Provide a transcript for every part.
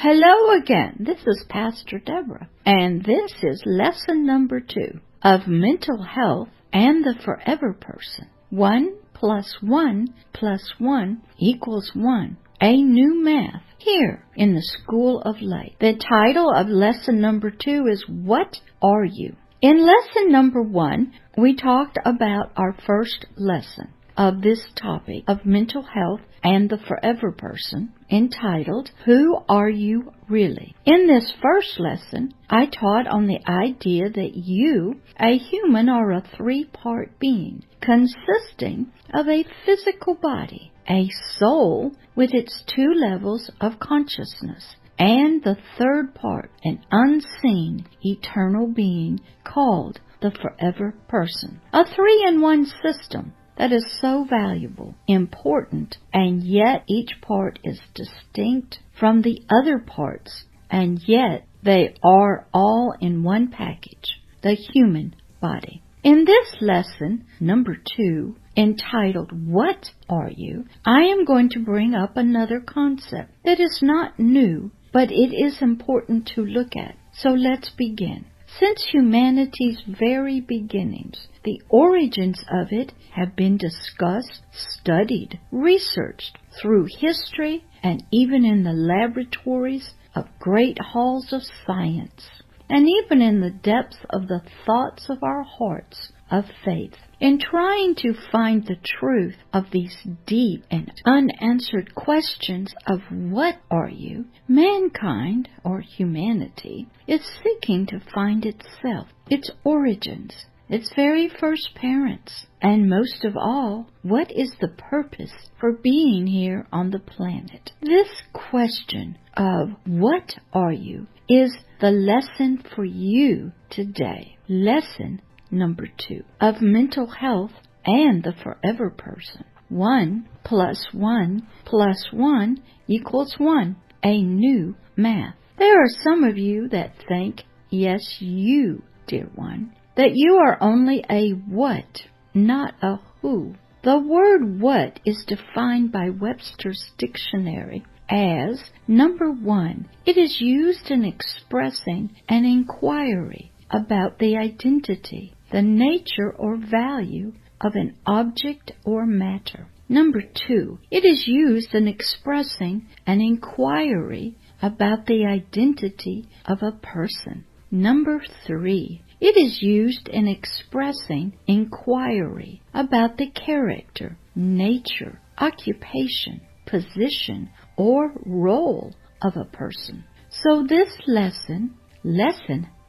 Hello again. This is Pastor Deborah, and this is lesson number 2 of mental health and the forever person. 1 plus 1 plus 1 equals 1. A new math here in the School of Light. The title of lesson number 2 is What Are You? In lesson number 1, we talked about our first lesson of this topic of mental health and the forever person, entitled, Who Are You Really? In this first lesson, I taught on the idea that you, a human, are a 3-part being, consisting of a physical body, a soul with its 2 levels of consciousness, and the third part, an unseen, eternal being called the forever person. A 3-in-1 system that is so valuable, important, and yet each part is distinct from the other parts, and yet they are all in one package, the human body. In this lesson, number 2, entitled, What Are You?, I am going to bring up another concept that is not new, but it is important to look at. So let's begin. Since humanity's very beginnings, the origins of it have been discussed, studied, researched through history, and even in the laboratories of great halls of science, and even in the depths of the thoughts of our hearts of faith. In trying to find the truth of these deep and unanswered questions of what are you, mankind, or humanity, is seeking to find itself, its origins, its very first parents, and most of all, what is the purpose for being here on the planet. This question of what are you is the lesson for you today. Lesson number 2 of mental health and the forever person. 1 plus 1 plus 1 equals 1. A new math. There are some of you that think, yes, you, dear one, that you are only a what, not a who. The word what is defined by Webster's dictionary as, number 1, it is used in expressing an inquiry about the identity, the nature or value of an object or matter. Number 2, it is used in expressing an inquiry about the identity of a person. Number 3, it is used in expressing inquiry about the character, nature, occupation, position, or role of a person. So this lesson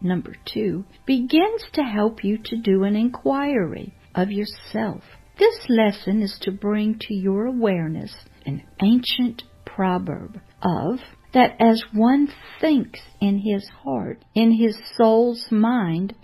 number 2, begins to help you to do an inquiry of yourself. This lesson is to bring to your awareness an ancient proverb of that as one thinks in his heart, in his soul's mind,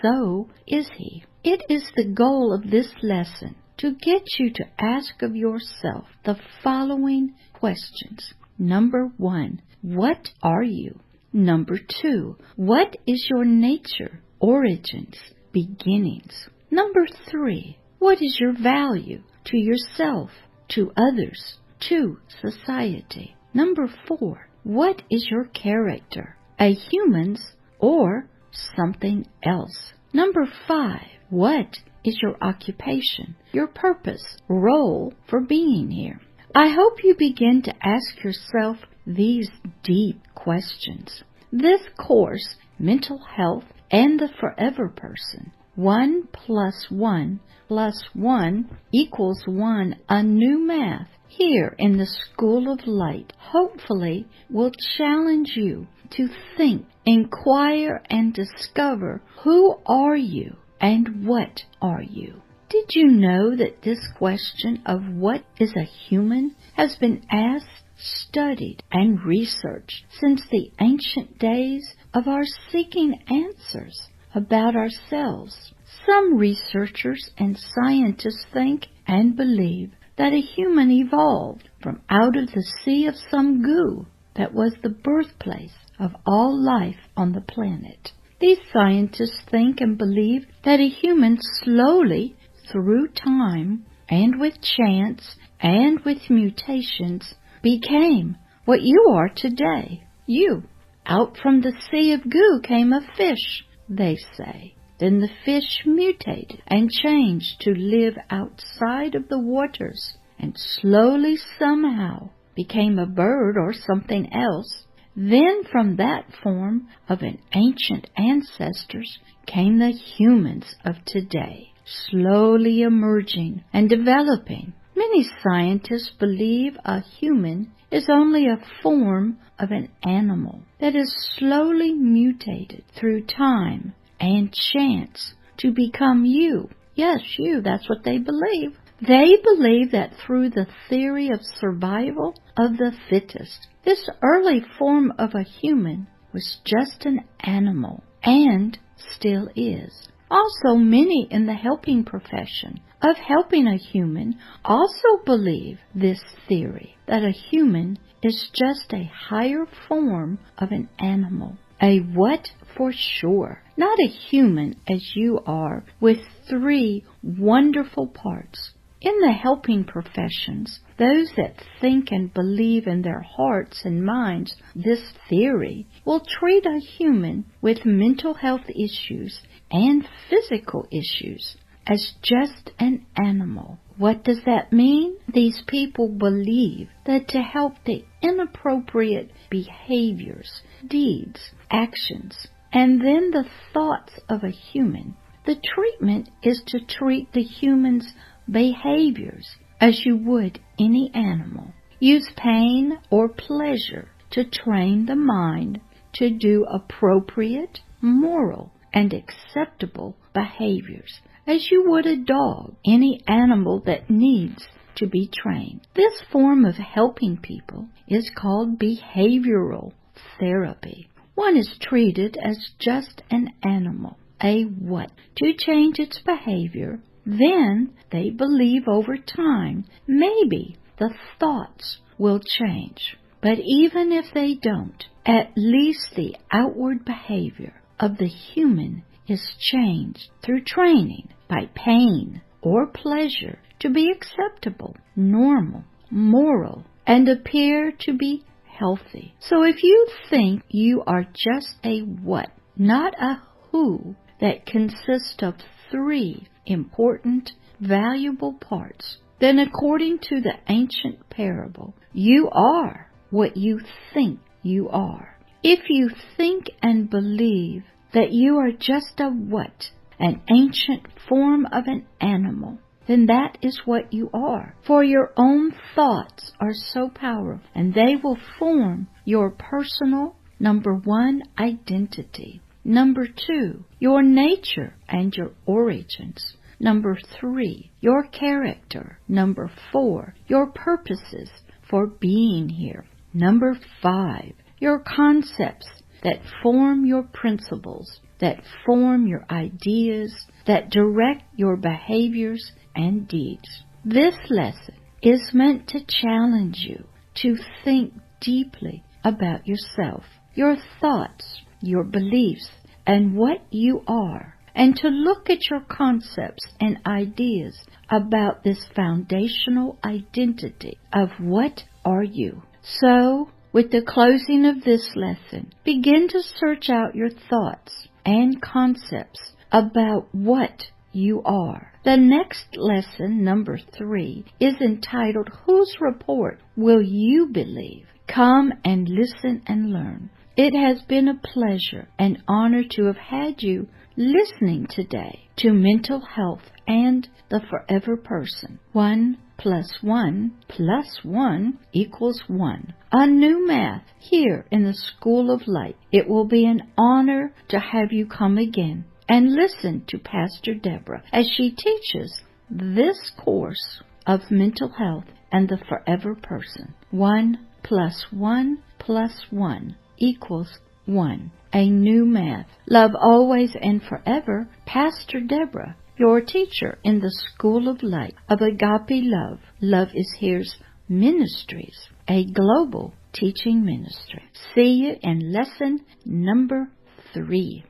so is he. It is the goal of this lesson to get you to ask of yourself the following questions. Number 1, what are you? Number 2, what is your nature, origins, beginnings? Number 3, what is your value to yourself, to others, to society? Number 4, what is your character, a human's or something else? Number 5, what is your occupation, your purpose, role for being here? I hope you begin to ask yourself these deep questions. This course, Mental Health and the Forever Person, 1 plus 1 plus 1 equals 1, a new math, here in the School of Light, hopefully will challenge you to think, inquire, and discover who are you and what are you. Did you know that this question of what is a human has been asked, studied, and researched since the ancient days of our seeking answers about ourselves? Some researchers and scientists think and believe that a human evolved from out of the sea of some goo that was the birthplace of all life on the planet. These scientists think and believe that a human slowly, through time, and with chance, and with mutations, became what you are today. You. Out from the sea of goo came a fish, they say. Then the fish mutated and changed to live outside of the waters, and slowly somehow became a bird or something else. Then from that form of an ancient ancestors came the humans of today, slowly emerging and developing. Many scientists believe a human is only a form of an animal that is slowly mutated through time and chance to become you. Yes, you, that's what they believe. They believe that through the theory of survival of the fittest, this early form of a human was just an animal and still is. Also, many in the helping profession of helping a human also believe this theory, that a human is just a higher form of an animal. A what for sure? Not a human as you are, with 3 wonderful parts. In the helping professions, those that think and believe in their hearts and minds this theory will treat a human with mental health issues and physical issues as just an animal. What does that mean? These people believe that to help the inappropriate behaviors, deeds, actions, and then the thoughts of a human, the treatment is to treat the human's behaviors as you would any animal. Use pain or pleasure to train the mind to do appropriate, moral, and acceptable behaviors as you would a dog, any animal that needs to be trained. This form of helping people is called behavioral therapy. One is treated as just an animal, a what, to change its behavior. Then they believe over time maybe the thoughts will change. But even if they don't, at least the outward behavior of the human is changed through training by pain or pleasure to be acceptable, normal, moral, and appear to be healthy. So if you think you are just a what, not a who, that consists of 3 important, valuable parts, then according to the ancient parable, you are what you think you are. If you think and believe that you are just a what, an ancient form of an animal, then that is what you are. For your own thoughts are so powerful, and they will form your personal, number 1, identity. Number 2, your nature and your origins. Number 3, your character. Number 4, your purposes for being here. Number 5, your concepts that form your principles, that form your ideas, that direct your behaviors and deeds. This lesson is meant to challenge you to think deeply about yourself, your thoughts, your beliefs, and what you are, and to look at your concepts and ideas about this foundational identity of what are you. So, with the closing of this lesson, begin to search out your thoughts and concepts about what you are. The next lesson, number 3, is entitled, Whose Report Will You Believe? Come and listen and learn. It has been a pleasure and honor to have had you listening today to Mental Health and the Forever Person. 1 + 1 + 1 = 1. A new math here in the School of Light. It will be an honor to have you come again and listen to Pastor Deborah as she teaches this course of Mental Health and the Forever Person. 1 + 1 + 1 = 1. A new math. Love always and forever, Pastor Deborah, your teacher in the School of Light of Agape Love. Love is Here's Ministries, a global teaching ministry. See you in lesson number 3.